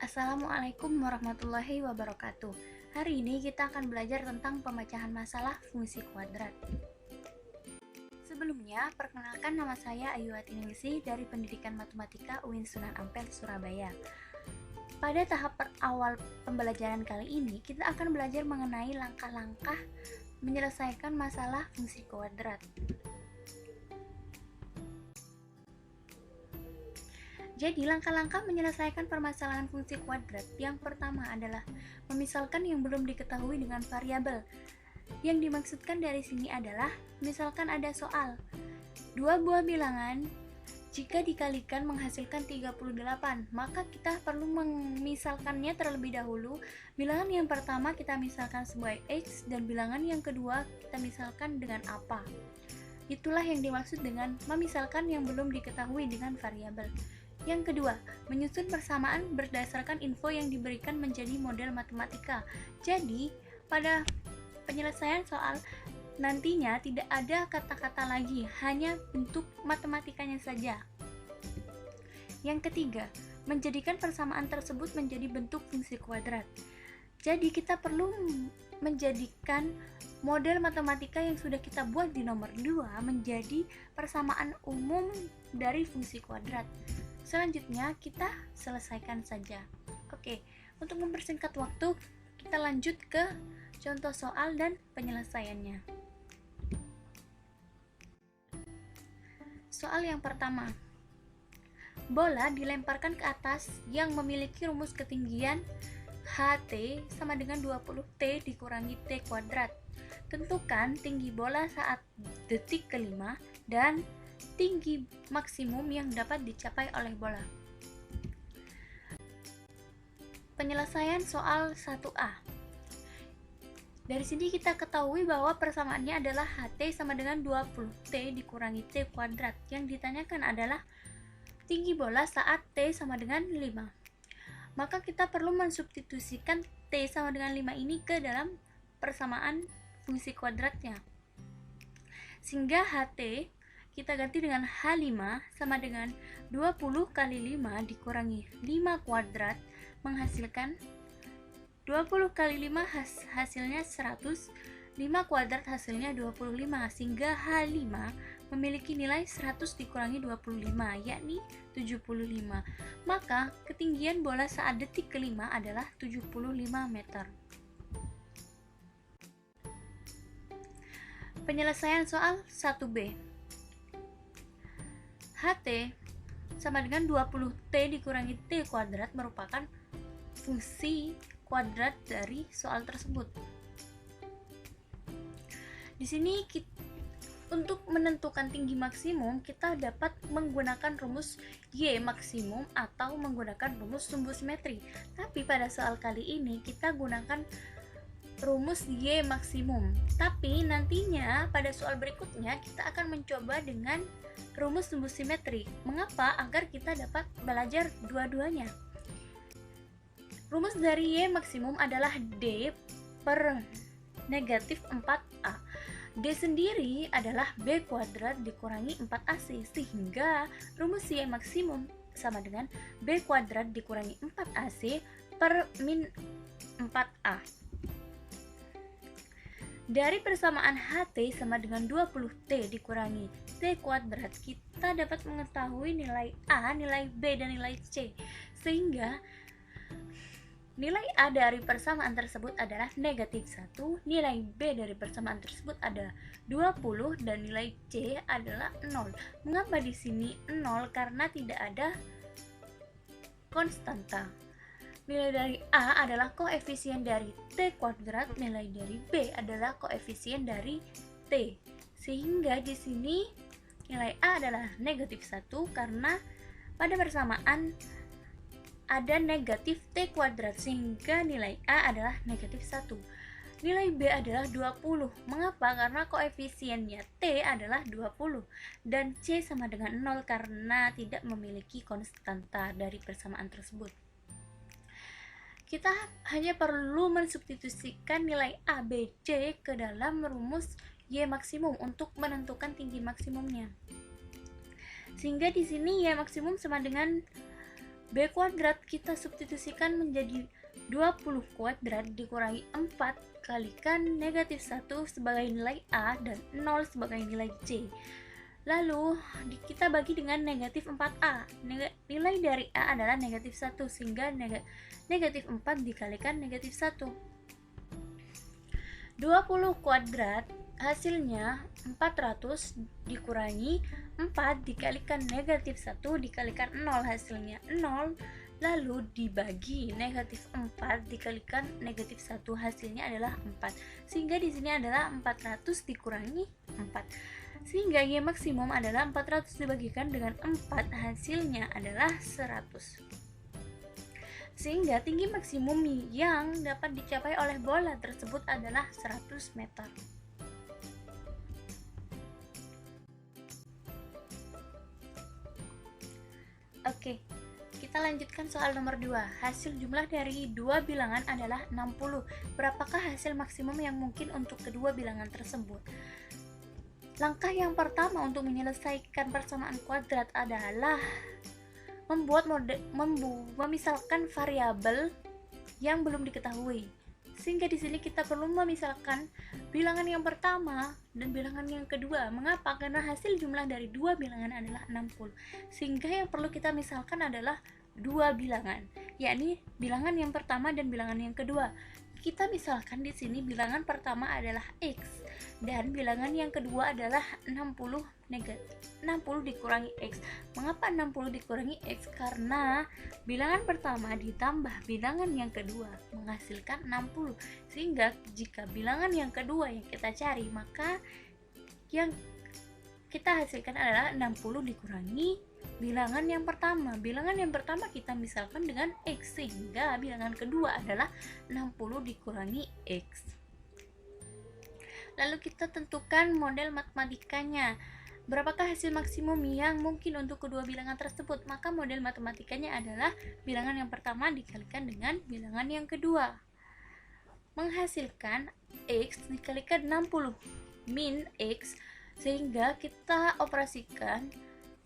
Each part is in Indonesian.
Assalamualaikum warahmatullahi wabarakatuh. Hari ini kita akan belajar tentang pemecahan masalah fungsi kuadrat. Sebelumnya, perkenalkan nama saya Ayuwati Ningsi dari Pendidikan Matematika UIN Sunan Ampel, Surabaya. Pada tahap awal pembelajaran kali ini, kita akan belajar mengenai langkah-langkah menyelesaikan masalah fungsi kuadrat. Jadi, langkah-langkah menyelesaikan permasalahan fungsi kuadrat yang pertama adalah memisalkan yang belum diketahui dengan variabel. Yang dimaksudkan dari sini adalah, misalkan ada soal, dua buah bilangan jika dikalikan menghasilkan 38, maka kita perlu memisalkannya terlebih dahulu. Bilangan yang pertama kita misalkan sebagai X dan bilangan yang kedua kita misalkan dengan apa. Itulah yang dimaksud dengan memisalkan yang belum diketahui dengan variabel. Yang kedua, menyusun persamaan berdasarkan info yang diberikan menjadi model matematika. Jadi, pada penyelesaian soal nantinya tidak ada kata-kata lagi, hanya bentuk matematikanya saja. Yang ketiga, menjadikan persamaan tersebut menjadi bentuk fungsi kuadrat. Jadi, kita perlu menjadikan model matematika yang sudah kita buat di nomor 2 menjadi persamaan umum dari fungsi kuadrat. Selanjutnya kita selesaikan saja. Oke, untuk mempersingkat waktu, kita lanjut ke contoh soal dan penyelesaiannya. Soal yang pertama. Bola dilemparkan ke atas yang memiliki rumus ketinggian HT sama dengan 20T dikurangi T kuadrat. Tentukan tinggi bola saat detik kelima dan tinggi maksimum yang dapat dicapai oleh bola. Penyelesaian soal 1A. Dari sini kita ketahui bahwa persamaannya adalah HT sama dengan 20T dikurangi T kuadrat. Yang ditanyakan adalah tinggi bola saat T sama dengan 5. Maka kita perlu mensubstitusikan T sama dengan 5 ini ke dalam persamaan fungsi kuadratnya. Sehingga HT kita ganti dengan H5 sama dengan 20 kali 5 dikurangi 5 kuadrat menghasilkan 20 kali 5 hasilnya 100, 5 kuadrat hasilnya 25, sehingga H5 memiliki nilai 100 dikurangi 25, yakni 75. Maka ketinggian bola saat detik kelima adalah 75 meter. Penyelesaian soal 1B. HT sama dengan 20T dikurangi T kuadrat merupakan fungsi kuadrat dari soal tersebut. Di sini untuk menentukan tinggi maksimum kita dapat menggunakan rumus Y maksimum atau menggunakan rumus sumbu simetri. Tapi pada soal kali ini kita gunakan rumus Y maksimum. Tapi nantinya pada soal berikutnya kita akan mencoba dengan rumus sumbu simetri. Mengapa? Agar kita dapat belajar dua-duanya. Rumus dari Y maksimum adalah D per negatif 4A. D sendiri adalah B kuadrat dikurangi 4AC, sehingga rumus Y maksimum sama dengan B kuadrat dikurangi 4AC per min 4A. Dari persamaan HT sama dengan 20T dikurangi T kuadrat, kita dapat mengetahui nilai A, nilai B, dan nilai C. Sehingga nilai A dari persamaan tersebut adalah negatif 1, nilai B dari persamaan tersebut ada 20, dan nilai C adalah 0. Mengapa di sini 0? Karena tidak ada konstanta. Nilai dari A adalah koefisien dari T kuadrat, nilai dari B adalah koefisien dari T. Sehingga di sini nilai A adalah negatif 1 karena pada persamaan ada negatif T kuadrat, sehingga nilai A adalah negatif 1. Nilai B adalah 20. Mengapa? Karena koefisiennya T adalah 20 dan C sama dengan 0 karena tidak memiliki konstanta dari persamaan tersebut. Kita hanya perlu mensubstitusikan nilai A, B, C ke dalam rumus Y maksimum untuk menentukan tinggi maksimumnya. Sehingga di sini Y maksimum sama dengan B kuadrat kita substitusikan menjadi 20 kuadrat dikurangi 4 kalikan negatif 1 sebagai nilai A dan 0 sebagai nilai C. Lalu kita bagi dengan negatif 4A. Nilai dari A adalah negatif 1, sehingga negatif 4 dikalikan negatif 1. 20 kuadrat hasilnya 400 dikurangi 4 dikalikan negatif 1 dikalikan 0, hasilnya 0. Lalu dibagi negatif 4 dikalikan negatif 1, hasilnya adalah 4. Sehingga di sini adalah 400 dikurangi 4. Sehingga Y maksimum adalah 400 dibagikan dengan 4, hasilnya adalah 100. Sehingga tinggi maksimum yang dapat dicapai oleh bola tersebut adalah 100 meter. Oke, kita lanjutkan soal nomor 2. Hasil jumlah dari dua bilangan adalah 60. Berapakah hasil maksimum yang mungkin untuk kedua bilangan tersebut? Langkah yang pertama untuk menyelesaikan persamaan kuadrat adalah memisalkan variabel yang belum diketahui. Sehingga di sini kita perlu memisalkan bilangan yang pertama dan bilangan yang kedua. Mengapa? Karena hasil jumlah dari dua bilangan adalah 60. Sehingga yang perlu kita misalkan adalah dua bilangan, yakni bilangan yang pertama dan bilangan yang kedua. Kita misalkan di sini bilangan pertama adalah X dan bilangan yang kedua adalah 60 dikurangi X. Mengapa 60 dikurangi X? Karena bilangan pertama ditambah bilangan yang kedua menghasilkan 60. Sehingga jika bilangan yang kedua yang kita cari, maka yang kita hasilkan adalah 60 dikurangi bilangan yang pertama. Bilangan yang pertama kita misalkan dengan X, sehingga bilangan kedua adalah 60 dikurangi X. Lalu kita tentukan model matematikanya. Berapakah hasil maksimum yang mungkin untuk kedua bilangan tersebut? Maka model matematikanya adalah bilangan yang pertama dikalikan dengan bilangan yang kedua, menghasilkan X dikalikan 60 min X, sehingga kita operasikan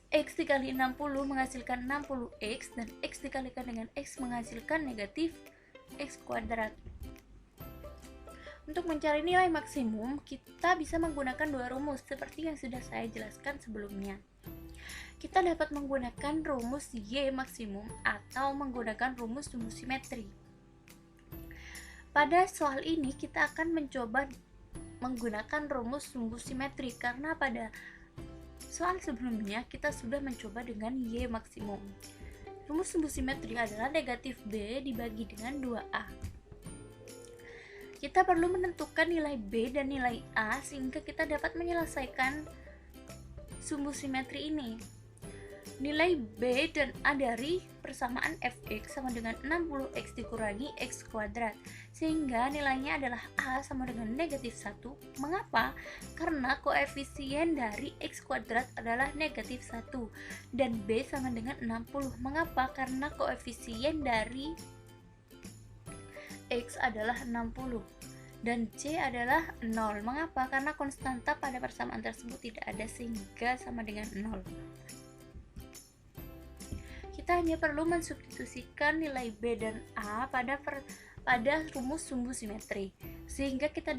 X dikali 60 menghasilkan 60X dan X dikalikan dengan X menghasilkan negatif X kuadrat. Untuk mencari nilai maksimum, kita bisa menggunakan dua rumus seperti yang sudah saya jelaskan sebelumnya. Kita dapat menggunakan rumus Y maksimum atau menggunakan rumus sumbu simetri. Pada soal ini kita akan mencoba menggunakan rumus sumbu simetri karena pada soal sebelumnya kita sudah mencoba dengan Y maksimum. Rumus sumbu simetri adalah negatif B dibagi dengan 2A. Kita perlu menentukan nilai B dan nilai A sehingga kita dapat menyelesaikan sumbu simetri ini. Nilai B dan A dari persamaan fx sama dengan 60x dikurangi x kuadrat, sehingga nilainya adalah A sama dengan negatif 1. Mengapa? Karena koefisien dari x kuadrat adalah negatif 1 dan B sama dengan 60. Mengapa? Karena koefisien dari x adalah 60 dan C adalah 0. Mengapa? Karena konstanta pada persamaan tersebut tidak ada sehingga sama dengan 0. Kita hanya perlu mensubstitusikan nilai B dan A pada rumus sumbu simetri, sehingga kita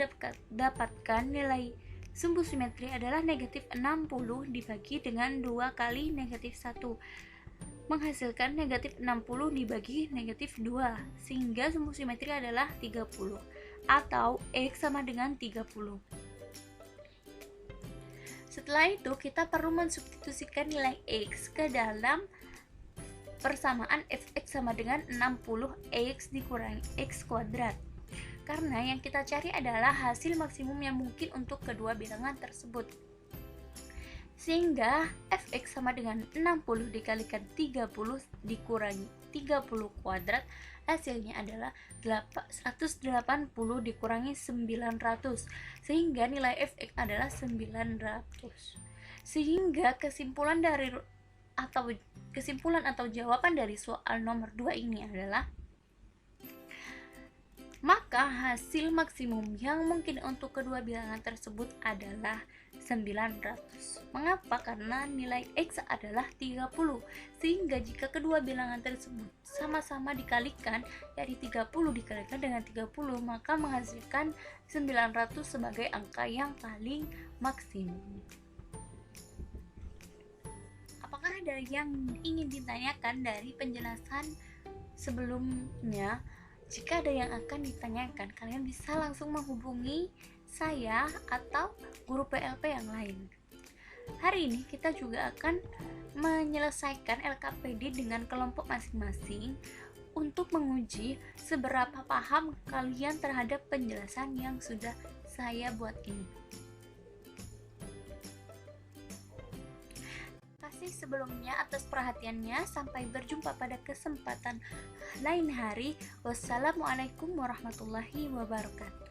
dapatkan nilai sumbu simetri adalah negatif 60 dibagi dengan 2 kali negatif 1 menghasilkan negatif 60 dibagi negatif 2, sehingga sumbu simetri adalah 30 atau X sama dengan 30. Setelah itu kita perlu mensubstitusikan nilai X ke dalam persamaan fx sama dengan 60x dikurangi x kuadrat. Karena yang kita cari adalah hasil maksimum yang mungkin untuk kedua bilangan tersebut. Sehingga fx sama dengan 60 dikalikan 30 dikurangi 30 kuadrat, hasilnya adalah 180 dikurangi 900, sehingga nilai fx adalah 900. Sehingga kesimpulan atau jawaban dari soal nomor 2 ini adalah, maka hasil maksimum yang mungkin untuk kedua bilangan tersebut adalah 900. Mengapa? Karena nilai X adalah 30, sehingga jika kedua bilangan tersebut sama-sama dikalikan, dari 30 dikalikan dengan 30, maka menghasilkan 900 sebagai angka yang paling maksimum. Apakah ada yang ingin ditanyakan dari penjelasan sebelumnya? Jika ada yang akan ditanyakan, kalian bisa langsung menghubungi saya atau guru PLP yang lain. Hari ini kita juga akan menyelesaikan LKPD dengan kelompok masing-masing untuk menguji seberapa paham kalian terhadap penjelasan yang sudah saya buat ini. Terima kasih sebelumnya atas perhatiannya. Sampai berjumpa pada kesempatan lain hari. Wassalamualaikum warahmatullahi wabarakatuh.